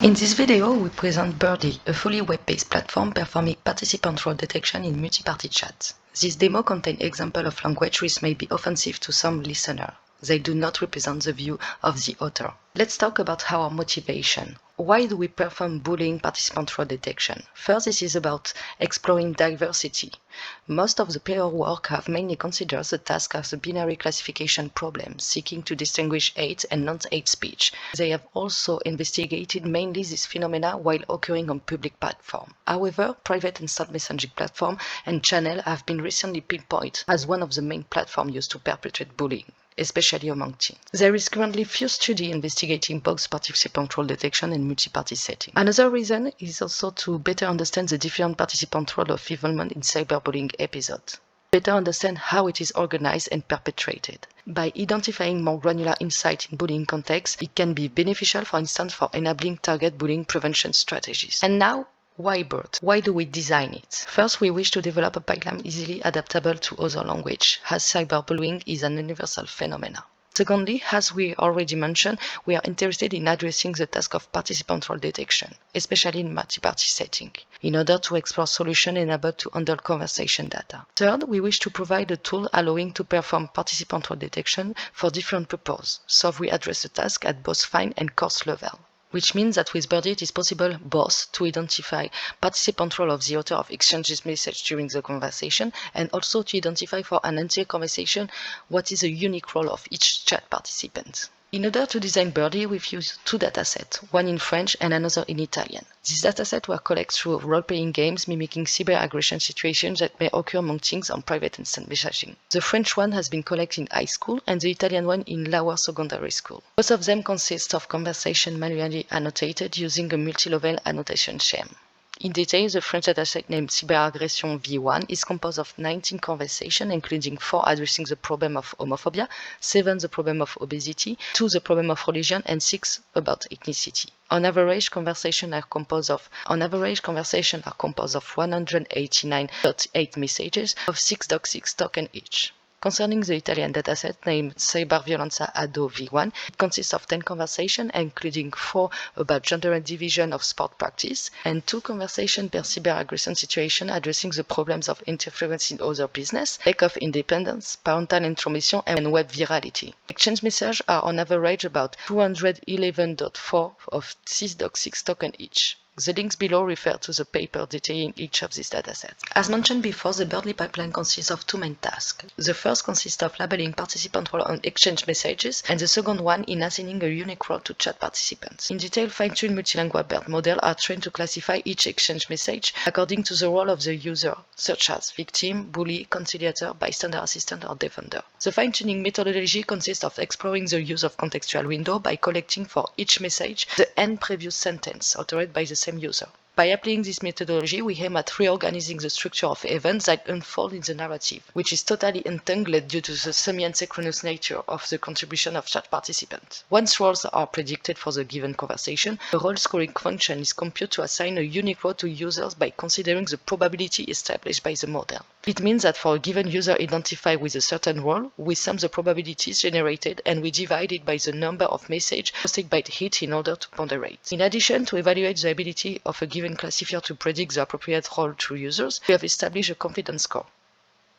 In this video, we present BiRDy, a fully web-based platform performing participant role detection in multi-party chats. This demo contains examples of language which may be offensive to some listeners. They do not represent the view of the author. Let's talk about our motivation. Why do we perform bullying participant role detection? First, this is about exploring diversity. Most of the player work have mainly considered the task as a binary classification problem, seeking to distinguish hate and non-hate speech. They have also investigated mainly this phenomena while occurring on public platforms. However, private instant messaging platforms and channels have been recently pinpointed as one of the main platforms used to perpetrate bullying, especially among teens. There is currently few studies investigating both participant role detection and multi-party setting. Another reason is also to better understand the different participant role of involvement in cyberbullying episodes. Better understand how it is organized and perpetrated. By identifying more granular insight in bullying context, it can be beneficial, for instance, for enabling target bullying prevention strategies. And now, why BERT? Why do we design it? First, we wish to develop a pipeline easily adaptable to other languages, as cyberbullying is an universal phenomenon. Secondly, as we already mentioned, we are interested in addressing the task of participant role detection, especially in multi-party setting, in order to explore solutions enabled to handle conversation data. Third, we wish to provide a tool allowing to perform participant role detection for different purposes, so we address the task at both fine and coarse level. Which means that with BiRDy it is possible both to identify participant role of the author of exchanges message during the conversation and also to identify for an entire conversation what is the unique role of each chat participant. In order to design BiRDy, we've used two datasets, one in French and another in Italian. These datasets were collected through role-playing games mimicking cyber-aggression situations that may occur among teens on private instant messaging. The French one has been collected in high school and the Italian one in lower secondary school. Both of them consist of conversation manually annotated using a multi-level annotation scheme. In detail, the French dataset named Cyberagression V1 is composed of 19 conversations, including 4 addressing the problem of homophobia, 7 the problem of obesity, 2 the problem of religion, and 6 about ethnicity. On average, conversations are composed of 189.8 messages of 6.6 tokens each. Concerning the Italian dataset named Cyberviolenza Ado V1, it consists of 10 conversations, including 4 about gender and division of sport practice, and 2 conversations per cyberaggression situation addressing the problems of interference in other business, lack of independence, parental intromission, and web virality. Exchange messages are on average about 211.4 of 6.6 tokens each. The links below refer to the paper detailing each of these datasets. As mentioned before, the BiRDy pipeline consists of 2 main tasks. The first consists of labeling participant role on exchange messages, and the second one in assigning a unique role to chat participants. In detail, fine-tuned multi-lingual BERT models are trained to classify each exchange message according to the role of the user, such as victim, bully, conciliator, bystander assistant, or defender. The fine-tuning methodology consists of exploring the use of contextual window by collecting for each message the end previous sentence uttered by the same user. By applying this methodology, we aim at reorganizing the structure of events that unfold in the narrative, which is totally entangled due to the semi-asynchronous nature of the contribution of chat participants. Once roles are predicted for the given conversation, a role scoring function is computed to assign a unique role to users by considering the probability established by the model. It means that for a given user identified with a certain role, we sum the probabilities generated and we divide it by the number of messages posted by it in order to ponderate. In addition, to evaluate the ability of a given classifier to predict the appropriate role to users, we have established a confidence score.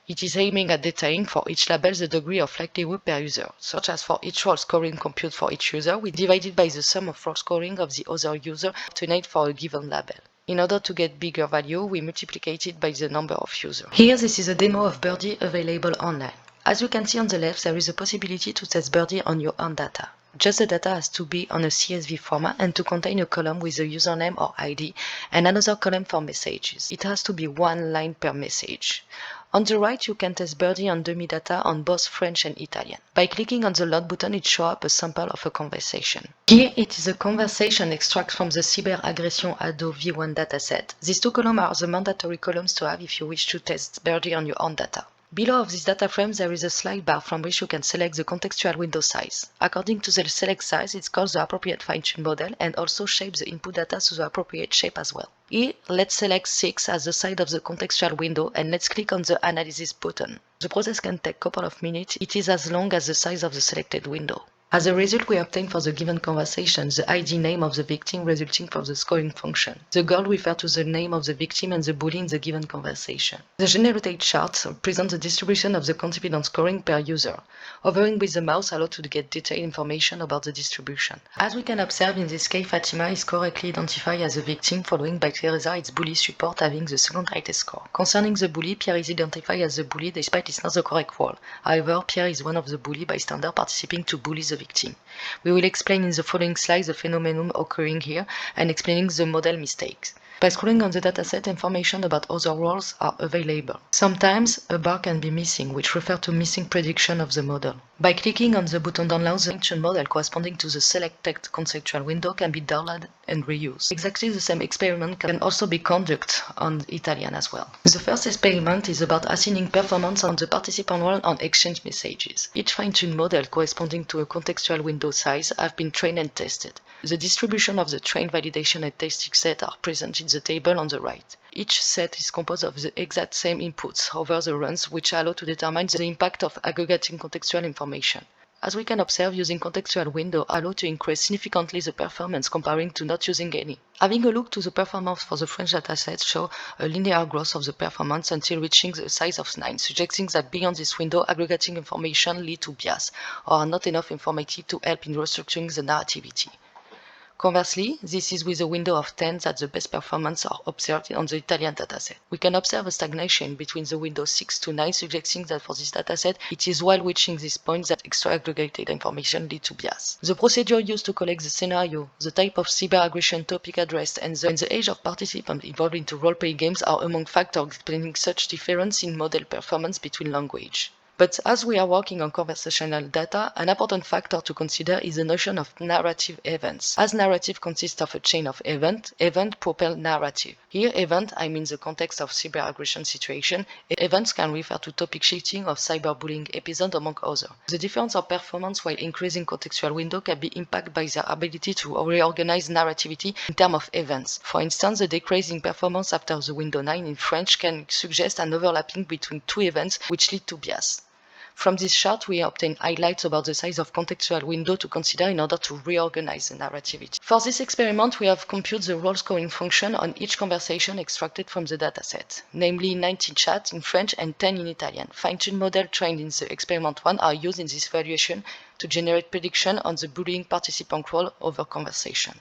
It is aiming at detailing for each label the degree of likelihood per user, such as for each role scoring compute for each user, we divide it by the sum of role scoring of the other user obtained for a given label. In order to get bigger value, we multiply it by the number of users. Here, this is a demo of BiRDy available online. As you can see on the left, there is a possibility to test BiRDy on your own data. Just the data has to be on a CSV format and to contain a column with a username or ID and another column for messages. It has to be 1 line per message. On the right, you can test BiRDy on dummy data on both French and Italian. By clicking on the load button, it shows up a sample of a conversation. Here, it is a conversation extract from the Cyberagression Ado V1 dataset. These 2 columns are the mandatory columns to have if you wish to test BiRDy on your own data. Below of this data frame, there is a slide bar from which you can select the contextual window size. According to the select size, it calls the appropriate fine-tuned model and also shapes the input data to the appropriate shape as well. Here, let's select 6 as the size of the contextual window and let's click on the Analysis button. The process can take a couple of minutes. It is as long as the size of the selected window. As a result, we obtain for the given conversation the ID name of the victim resulting from the scoring function. The girl refers to the name of the victim and the bully in the given conversation. The generated chart presents the distribution of the confidence scoring per user. Hovering with the mouse allows to get detailed information about the distribution. As we can observe in this case, Fatima is correctly identified as a victim, following by Teresa its bully support having the second highest score. Concerning the bully, Pierre is identified as the bully despite it's not the correct role. However, Pierre is one of the bully bystander participating to bully the victim. We will explain in the following slides the phenomenon occurring here and explaining the model mistakes. By scrolling on the dataset, information about other roles are available. Sometimes a bar can be missing, which refers to missing prediction of the model. By clicking on the button download, the function model corresponding to the selected contextual window can be downloaded and reused. Exactly the same experiment can also be conducted on Italian as well. The first experiment is about assigning performance on the participant role on exchange messages. Each fine-tuned model corresponding to a contextual window size have been trained and tested. The distribution of the trained validation and testing set are presented in the table on the right. Each set is composed of the exact same inputs over the runs, which allow to determine the impact of aggregating contextual information. As we can observe, using contextual window allows to increase significantly the performance comparing to not using any. Having a look to the performance for the French dataset shows a linear growth of the performance until reaching the size of 9, suggesting that beyond this window, aggregating information leads to bias, or are not enough informative to help in restructuring the narrativity. Conversely, this is with a window of 10 that the best performance are observed on the Italian dataset. We can observe a stagnation between the windows 6 to 9, suggesting that for this dataset, it is while reaching this point that extra aggregated information leads to bias. The procedure used to collect the scenario, the type of cyber-aggression topic addressed, and the age of participants involved into role-play games are among factors explaining such difference in model performance between languages. But as we are working on conversational data, an important factor to consider is the notion of narrative events. As narrative consists of a chain of events, event propel narrative. Here, event, I mean the context of cyber-aggression situation. Events can refer to topic shifting of cyberbullying episode among others. The difference of performance while increasing contextual window can be impacted by their ability to reorganize narrativity in terms of events. For instance, the decrease in performance after the window 9 in French can suggest an overlapping between two events which lead to bias. From this chart, we obtain highlights about the size of contextual window to consider in order to reorganize the narrativity. For this experiment, we have computed the role scoring function on each conversation extracted from the dataset, namely 19 chats in French and 10 in Italian. Fine-tuned models trained in the experiment 1 are used in this evaluation to generate prediction on the bullying participant role over conversation.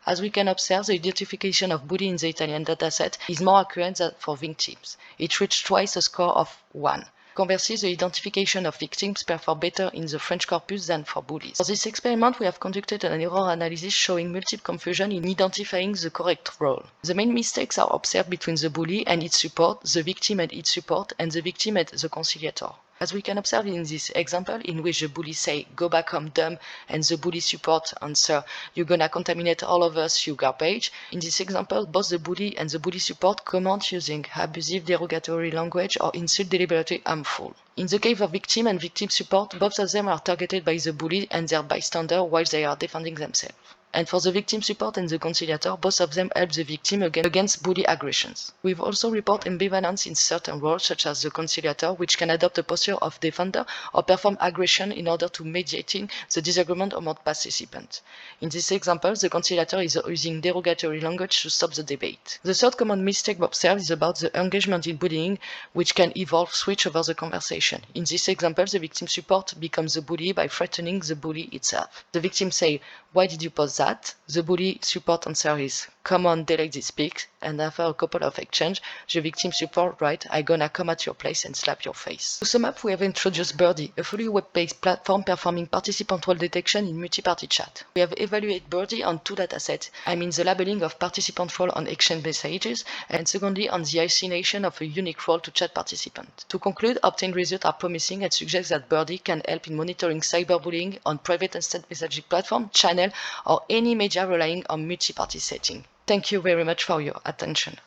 As we can observe, the identification of bullying in the Italian dataset is more accurate than for victims. It reached twice a score of 1. Conversely, the identification of victims performed better in the French corpus than for bullies. For this experiment, we have conducted an error analysis showing multiple confusion in identifying the correct role. The main mistakes are observed between the bully and its support, the victim and its support, and the victim and the conciliator. As we can observe in this example, in which the bully say, "Go back home, dumb," and the bully support answer, "You're gonna contaminate all of us, you garbage." In this example, both the bully and the bully support comment using abusive derogatory language or insult deliberately harmful. In the case of victim and victim support, both of them are targeted by the bully and their bystander while they are defending themselves. And for the victim support and the conciliator, both of them help the victim against bully aggressions. We've also reported ambivalence in certain roles, such as the conciliator, which can adopt a posture of defender or perform aggression in order to mediate the disagreement among participants. In this example, the conciliator is using derogatory language to stop the debate. The third common mistake observed is about the engagement in bullying, which can switch over the conversation. In this example, the victim support becomes the bully by threatening the bully itself. The victim say, "Why did you post that?" The bully support answer is, "Come on, delete this pic," and after a couple of exchange, the victim support write, "I'm gonna come at your place and slap your face." To sum up, we have introduced BiRDy, a fully web-based platform performing participant role detection in multi-party chat. We have evaluated BiRDy on two datasets, I mean the labeling of participant role on exchange messages, and secondly on the assignation of a unique role to chat participant. To conclude, obtained results are promising and suggest that BiRDy can help in monitoring cyberbullying on private instant messaging platform, channel, or any media relying on multi-party setting. Thank you very much for your attention.